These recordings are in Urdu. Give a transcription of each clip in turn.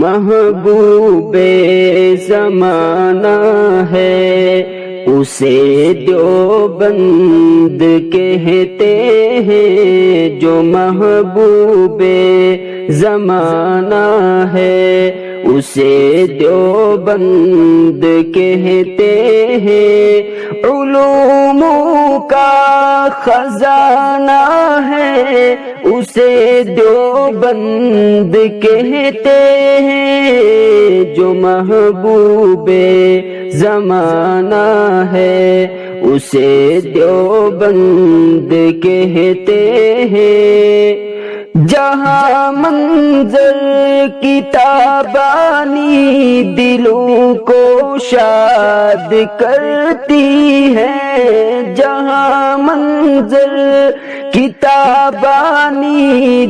محبوب زمانہ ہے اسے دیوبند کہتے ہیں، جو محبوب زمانہ ہے اسے دیوبند کہتے ہیں۔ علوم کا خزانہ ہے اسے دیوبند کہتے ہیں، جو محبوب زمانہ ہے اسے دیوبند کہتے ہیں۔ جہاں منظر کتابانی دلوں کو شاد کرتی ہے، جہاں منظر کتابانی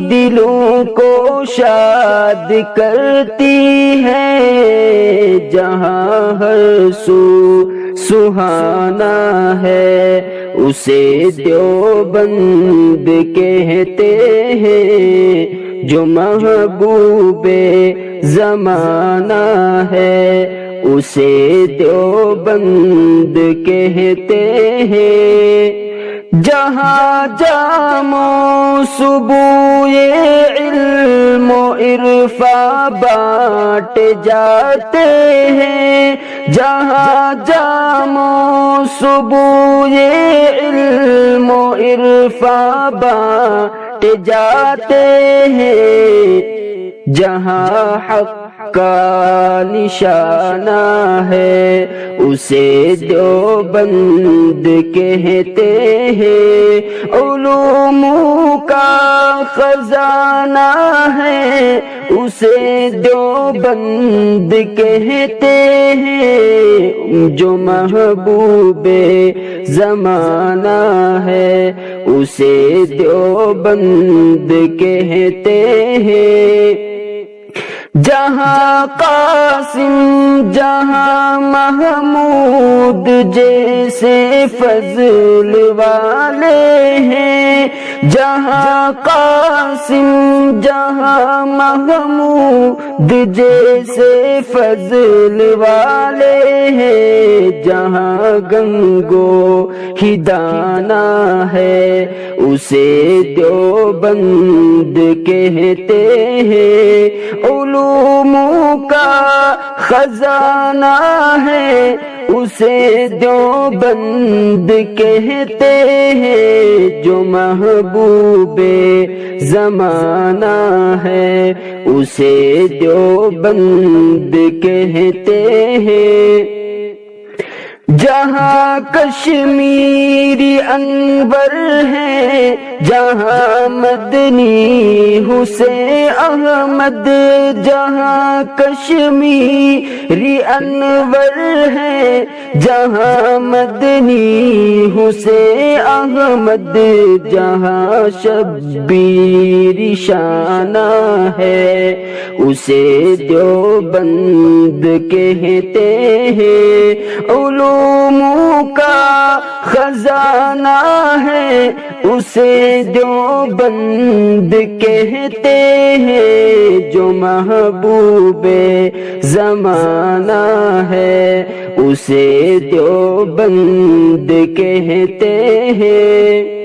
دلوں کو شاد کرتی ہے، جہاں ہر سو سہانا ہے اسے دیوبند کہتے ہیں، جو محبوب زمانہ ہے اسے دیوبند کہتے ہیں۔ جہاں جام و سبوئے علم و عرفاں بانٹے جاتے ہیں، جہاں جام و سبوئے علم و عرفاں بانٹے جاتے ہیں، جہاں حق کا نشانہ ہے اسے دیوبند کہتے ہیں۔ علوم کا خزانہ ہے اسے دیوبند کہتے ہیں، جو محبوب زمانہ ہے اسے دیوبند کہتے ہیں۔ جہاں قاسم جہاں محمود جیسے فضل والے ہیں، جہاں قاسم جہاں محمود جیسے فضل والے ہیں، جہاں گنگو ہدانہ ہے اسے دیوبند کہتے ہیں۔ علوم کا خزانہ ہے اسے دیوبند کہتے ہیں، جو محبوب زمانہ ہے اسے دیوبند کہتے ہیں۔ جہاں کشمیری انور ہے جہاں مدنی حسین احمد، جہاں کشمیری انور ہے جہاں مدنی حسین احمد، جہاں شبیر شانہ ہے اسے دیوبند کہتے ہیں۔ علوم کا خزانہ ہے اسے دیوبند کہتے ہیں، جو محبوب زمانہ ہے اسے دیوبند کہتے ہیں۔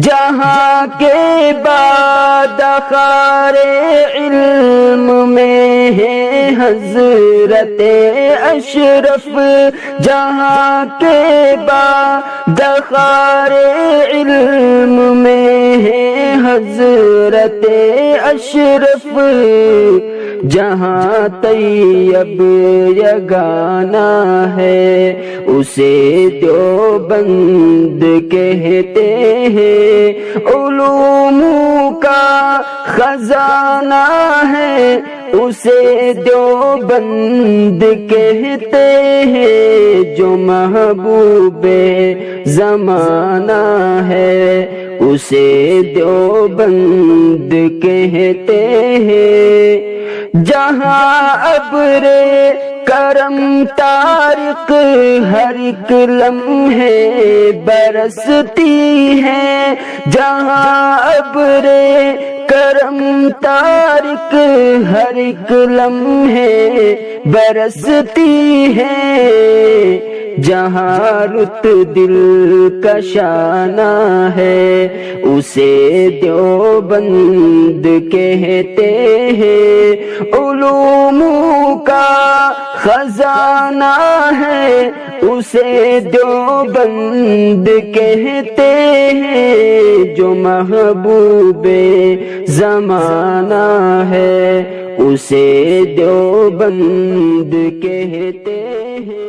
جہاں کے بعد خار علم میں ہے حضرت اشرف، جہاں کے بعد خار علم میں ہے حضرت اشرف، جہاں طیب یگانہ ہے اسے دیوبند کہتے ہیں۔ علوم کا خزانہ ہے اسے دیوبند کہتے ہیں، جو محبوب زمانہ ہے اسے دیوبند کہتے ہیں۔ جہاں ابر کرم طارق ہر ایک لمحے برستی ہے، جہاں ابر کرم تارک ہر ایک لمحے برستی ہے، جہاں رت دل کا شانہ ہے اسے دیوبند کہتے ہیں، علوم کا خزانہ ہے اسے دیوبند کہتے ہیں، جو محبوب زمانہ ہے اسے دیوبند کہتے ہیں۔